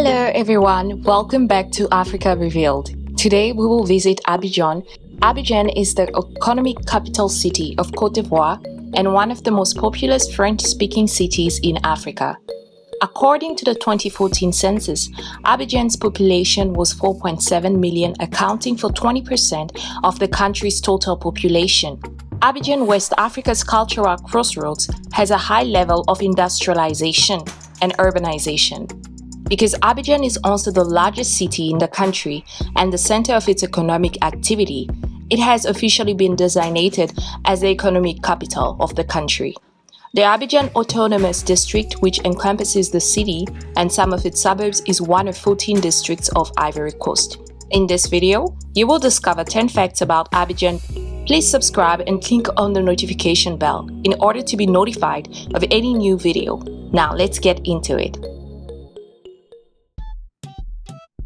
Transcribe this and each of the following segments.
Hello everyone, welcome back to Africa Revealed. Today we will visit Abidjan. Abidjan is the economic capital city of Cote d'Ivoire and one of the most populous French-speaking cities in Africa. According to the 2014 census, Abidjan's population was 4.7 million, accounting for 20% of the country's total population. Abidjan, West Africa's cultural crossroads, has a high level of industrialization and urbanization. Because Abidjan is also the largest city in the country and the center of its economic activity, it has officially been designated as the economic capital of the country. The Abidjan Autonomous District, which encompasses the city and some of its suburbs, is one of 14 districts of Ivory Coast. In this video, you will discover 10 facts about Abidjan. Please subscribe and click on the notification bell in order to be notified of any new video. Now let's get into it.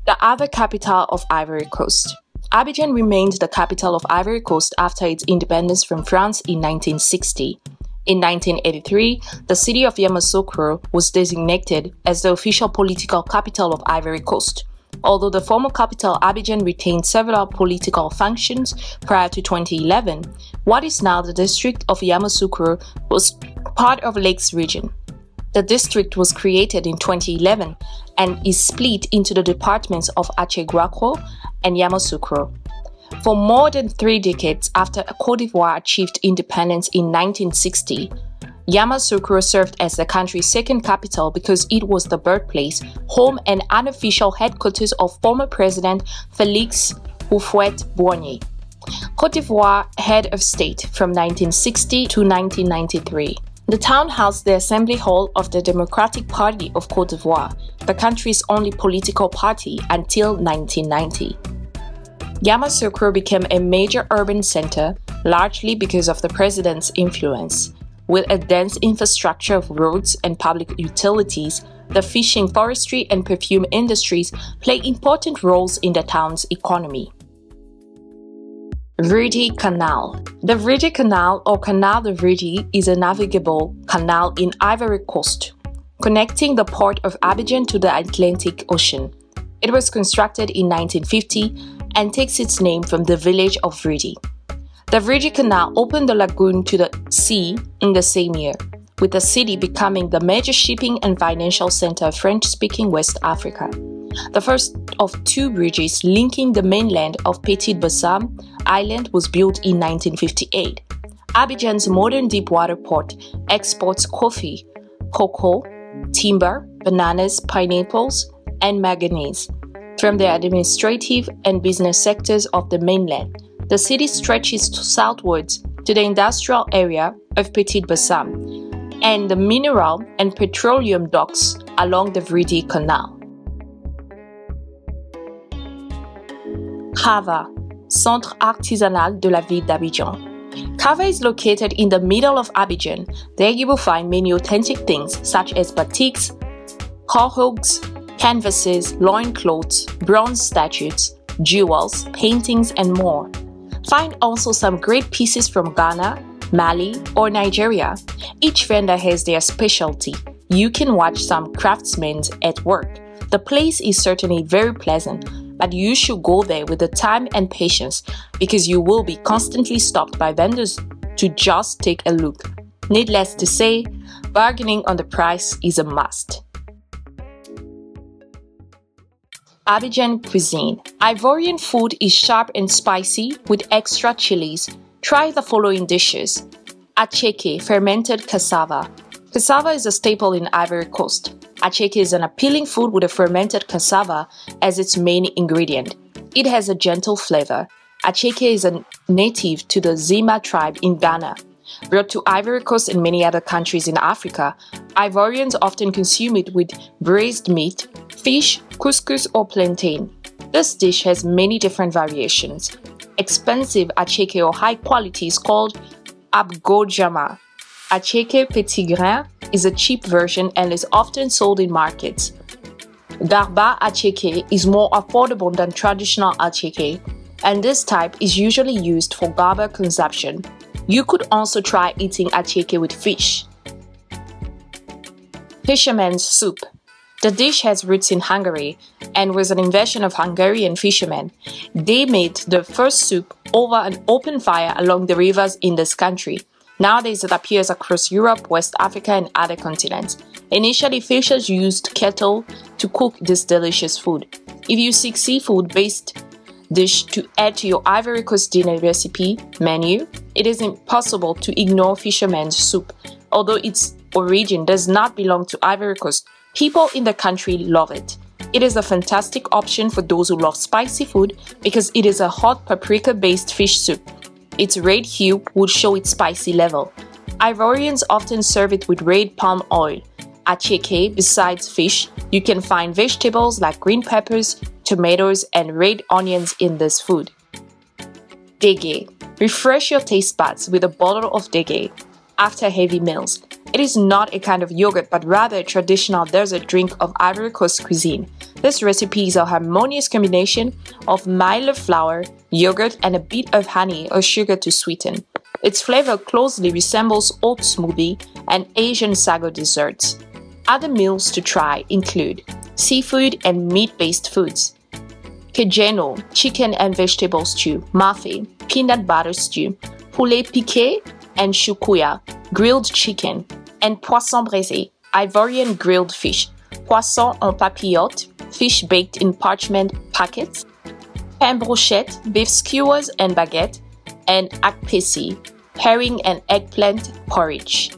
The other capital of Ivory Coast. Abidjan remained the capital of Ivory Coast after its independence from France in 1960. In 1983, the city of Yamoussoukro was designated as the official political capital of Ivory Coast. Although the former capital Abidjan retained several political functions prior to 2011, what is now the district of Yamoussoukro was part of Lakes region. The district was created in 2011 and is split into the departments of Aceh-Guakro and Yamoussoukro. For more than 3 decades after Cote d'Ivoire achieved independence in 1960, Yamoussoukro served as the country's second capital because it was the birthplace, home and unofficial headquarters of former President Félix Houphouët-Boigny, Cote d'Ivoire head of state from 1960 to 1993. The town housed the Assembly Hall of the Democratic Party of Cote d'Ivoire, the country's only political party until 1990. Yamoussoukro became a major urban center, largely because of the president's influence. With a dense infrastructure of roads and public utilities, the fishing, forestry, and perfume industries play important roles in the town's economy. Rudi Canal. The Rudi Canal, or Canal de Rudi, is a navigable canal in Ivory Coast, connecting the port of Abidjan to the Atlantic Ocean. It was constructed in 1950 and takes its name from the village of Rudi. The Rudi Canal opened the lagoon to the sea in the same year, with the city becoming the major shipping and financial center of French-speaking West Africa. The first of 2 bridges linking the mainland of Petit Bassam Island was built in 1958. Abidjan's modern deep-water port exports coffee, cocoa, timber, bananas, pineapples, and manganese from the administrative and business sectors of the mainland. The city stretches southwards to the industrial area of Petit Bassam and the mineral and petroleum docks along the Rudi Canal. Kava, Centre artisanal de la ville d'Abidjan. Kava is located in the middle of Abidjan. There you will find many authentic things such as batiks, korhogs, canvases, loincloths, bronze statues, jewels, paintings, and more. Find also some great pieces from Ghana, Mali, or Nigeria. Each vendor has their specialty. You can watch some craftsmen at work. The place is certainly very pleasant, but you should go there with the time and patience because you will be constantly stopped by vendors to just take a look. Needless to say, bargaining on the price is a must. Abidjan cuisine. Ivorian food is sharp and spicy with extra chilies. Try the following dishes. Acheke, fermented cassava. Cassava is a staple in Ivory Coast. Acheke is an appealing food with a fermented cassava as its main ingredient. It has a gentle flavor. Acheke is a native to the Zima tribe in Ghana. Brought to Ivory Coast and many other countries in Africa, Ivorians often consume it with braised meat, fish, couscous, or plantain. This dish has many different variations. Expensive acheke or high quality is called abgojama. Acheke petit grain is a cheap version and is often sold in markets. Garba acheke is more affordable than traditional acheke, and this type is usually used for garba consumption. You could also try eating acheke with fish. Fisherman's soup. The dish has roots in Hungary and was an invention of Hungarian fishermen. They made the first soup over an open fire along the rivers in this country. Nowadays it appears across Europe, West Africa and other continents. Initially, fishers used kettle to cook this delicious food. If you seek seafood-based dish to add to your Ivory Coast dinner recipe menu, it is impossible to ignore fisherman's soup. Although its origin does not belong to Ivory Coast, people in the country love it. It is a fantastic option for those who love spicy food because it is a hot paprika-based fish soup. Its red hue would show its spicy level. Ivorians often serve it with red palm oil. At Cheke, besides fish, you can find vegetables like green peppers, tomatoes, and red onions in this food. Dege. Refresh your taste buds with a bottle of dege after heavy meals. It is not a kind of yogurt but rather a traditional dessert drink of Ivory Coast cuisine. This recipe is a harmonious combination of milo flour, yogurt, and a bit of honey or sugar to sweeten. Its flavor closely resembles oat smoothie and Asian sago desserts. Other meals to try include seafood and meat-based foods, kejeno, chicken and vegetable stew, mafe, peanut butter stew, poulet piqué and choukuya, grilled chicken, and poisson braisé, Ivorian grilled fish, poisson en papillote, fish baked in parchment packets, pain brochette, beef skewers and baguette, and akpesi, herring and eggplant porridge.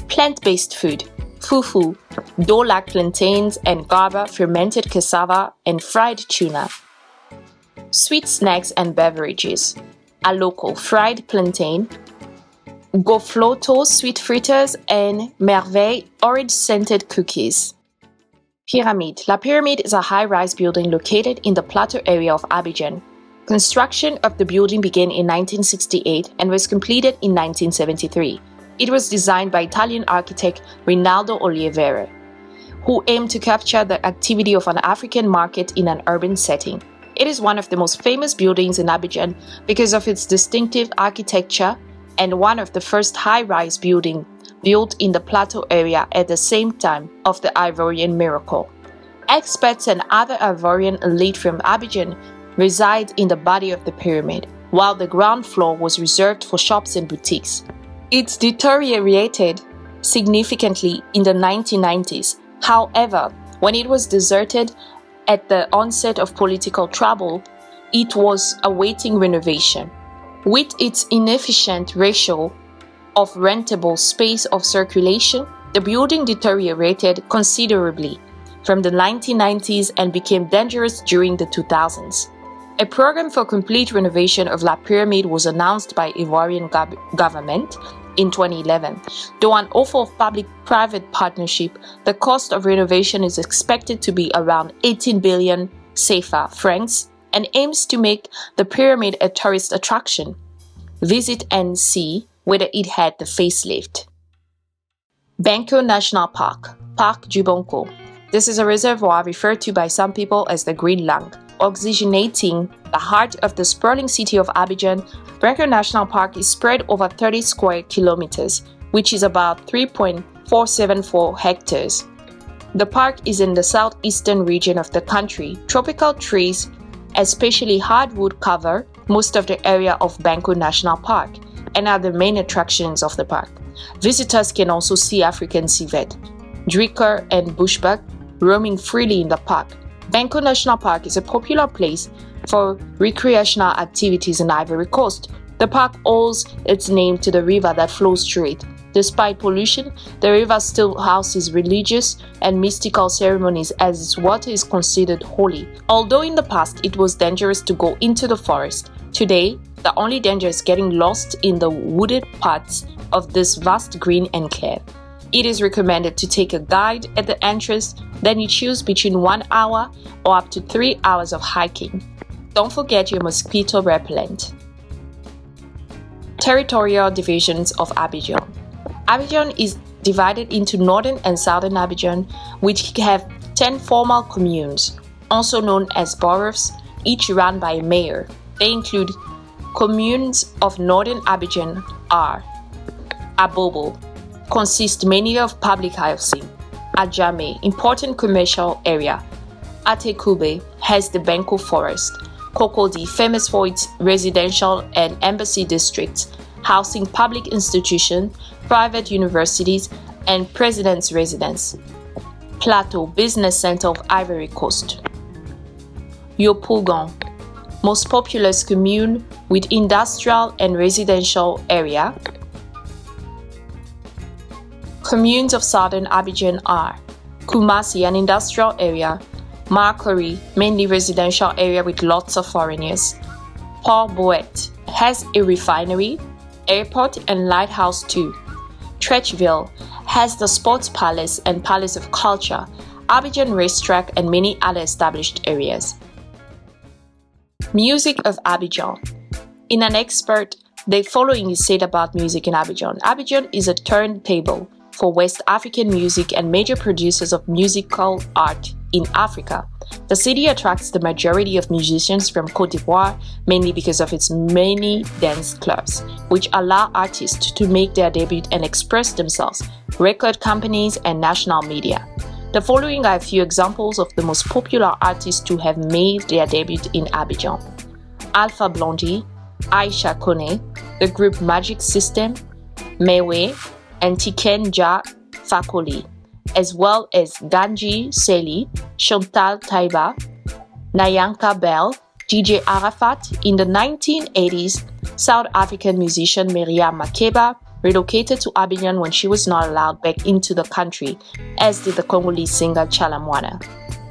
Plant-based food, fufu, dough-like plantains and garba, fermented cassava, and fried tuna. Sweet snacks and beverages, aloko, fried plantain, gofloto, sweet fritters, and merveille, orange-scented cookies. Pyramid. La Pyramid is a high-rise building located in the plateau area of Abidjan. Construction of the building began in 1968 and was completed in 1973. It was designed by Italian architect Rinaldo Oliveira, who aimed to capture the activity of an African market in an urban setting. It is one of the most famous buildings in Abidjan because of its distinctive architecture and one of the first high-rise buildings built in the plateau area at the same time of the Ivorian miracle. Expats and other Ivorian elite from Abidjan reside in the body of the pyramid, while the ground floor was reserved for shops and boutiques. It deteriorated significantly in the 1990s. However, when it was deserted at the onset of political trouble, it was awaiting renovation. With its inefficient ratio of rentable space of circulation, the building deteriorated considerably from the 1990s and became dangerous during the 2000s. A program for complete renovation of La Pyramide was announced by Ivorian government in 2011. Though an offer of public-private partnership, the cost of renovation is expected to be around 18 billion CFA francs and aims to make the pyramid a tourist attraction. Visit and see whether it had the facelift. Banco National Park, Parc du Banco. This is a reservoir referred to by some people as the Green Lung. Oxygenating the heart of the sprawling city of Abidjan, Banco National Park is spread over 30 square kilometers, which is about 3.474 hectares. The park is in the southeastern region of the country. Tropical trees, especially hardwood, cover most of the area of Banco National Park and are the main attractions of the park. Visitors can also see African civet, duiker and bushbuck roaming freely in the park. Banco National Park is a popular place for recreational activities in Ivory Coast. The park owes its name to the river that flows through it. Despite pollution, the river still houses religious and mystical ceremonies as its water is considered holy. Although in the past it was dangerous to go into the forest, today the only danger is getting lost in the wooded parts of this vast green enclave. It is recommended to take a guide at the entrance, then you choose between 1 hour or up to 3 hours of hiking. Don't forget your mosquito repellent. Territorial divisions of Abidjan. Abidjan is divided into northern and southern Abidjan, which have 10 formal communes, also known as boroughs, each run by a mayor. They include communes of northern Abidjan are Abobo, consist mainly of public housing. Adjamé, important commercial area. Atekube has the Benko Forest. Cocody, famous for its residential and embassy districts, housing public institutions, private universities, and president's residence. Plateau, business center of Ivory Coast. Yopougon, most populous commune with industrial and residential area. Communes of southern Abidjan are Kumasi, an industrial area, Marcory, mainly residential area with lots of foreigners. Port-Bouet has a refinery, airport and lighthouse too. Tretchville has the Sports Palace and Palace of Culture, Abidjan racetrack and many other established areas. Music of Abidjan. In an expert, the following is said about music in Abidjan. Abidjan is a turntable for West African music and major producers of musical art in Africa. The city attracts the majority of musicians from Cote d'Ivoire, mainly because of its many dance clubs, which allow artists to make their debut and express themselves, record companies, and national media. The following are a few examples of the most popular artists to have made their debut in Abidjan. Alpha Blondy, Aisha Kone, the group Magic System, Mewe, and Tikenja Fakoli, as well as Ganji Seli, Chantal Taiba, Nayanka Bell, DJ Arafat. In the 1980s, South African musician Miriam Makeba relocated to Abidjan when she was not allowed back into the country, as did the Congolese singer Chalamwana.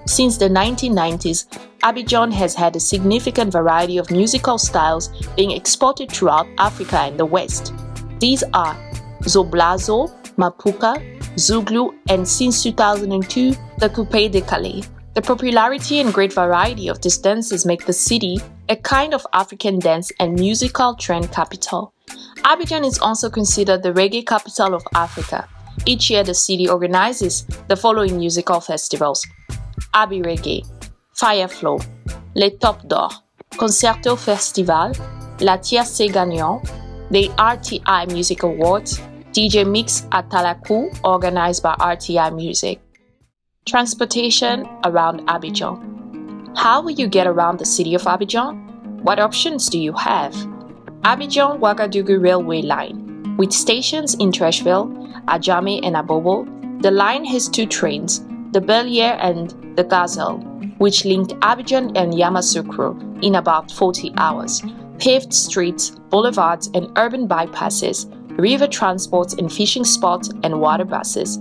Since the 1990s, Abidjan has had a significant variety of musical styles being exported throughout Africa and the West. These are Zoblazo, Mapuka, Zouglou, and since 2002, the Coupé Décalé. The popularity and great variety of these dances make the city a kind of African dance and musical trend capital. Abidjan is also considered the reggae capital of Africa. Each year, the city organizes the following musical festivals: Abi Reggae, Fireflow, Les Top d'Or, Concerto Festival, La Tiercé Gagnant, the RTI Music Awards, DJ Mix at Talakou, organized by RTI Music. Transportation around Abidjan. How will you get around the city of Abidjan? What options do you have? Abidjan-Ouagadougou Railway Line. With stations in Treichville, Adjamé, and Abobo, the line has two trains, the Bel-Air and the Gazelle, which link Abidjan and Yamoussoukro in about 40 hours. Paved streets, boulevards, and urban bypasses, river transports and fishing spots, and water buses.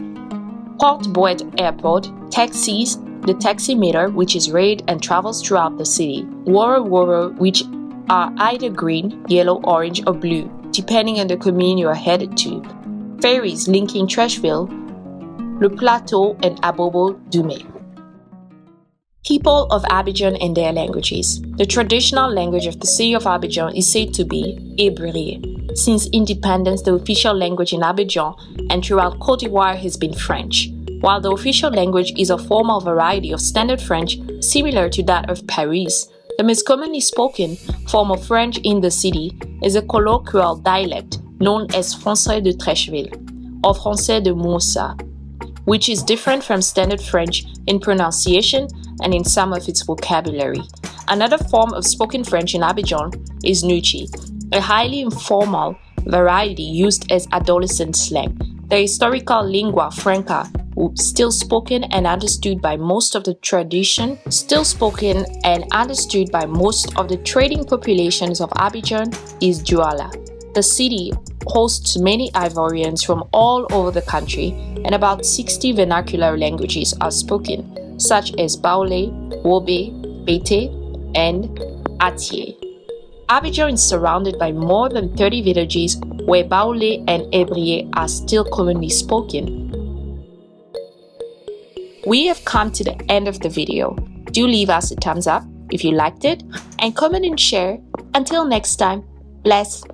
Port-Bouet Airport, taxis, the taximeter, which is rated and travels throughout the city. Woro, which are either green, yellow, orange, or blue, depending on the commune you are headed to. Ferries linking Treichville, Le Plateau, and Abobo Dumé. People of Abidjan and their languages. The traditional language of the city of Abidjan is said to be Ivory. Since independence, the official language in Abidjan and throughout Cote d'Ivoire has been French, while the official language is a formal variety of Standard French similar to that of Paris. The most commonly spoken form of French in the city is a colloquial dialect known as Français de Treichville or Français de Moussa, which is different from Standard French in pronunciation and in some of its vocabulary. Another form of spoken French in Abidjan is Nuchi, a highly informal variety used as adolescent slang. The historical lingua franca, still spoken and understood by most of the trading populations of Abidjan, is Douala. The city hosts many Ivorians from all over the country, and about 60 vernacular languages are spoken, such as Baoulé, Wobe, Bete, and Atié. Abidjan is surrounded by more than 30 villages where Baoulé and Ebrié are still commonly spoken. We have come to the end of the video. Do leave us a thumbs up if you liked it, and comment and share. Until next time, bless.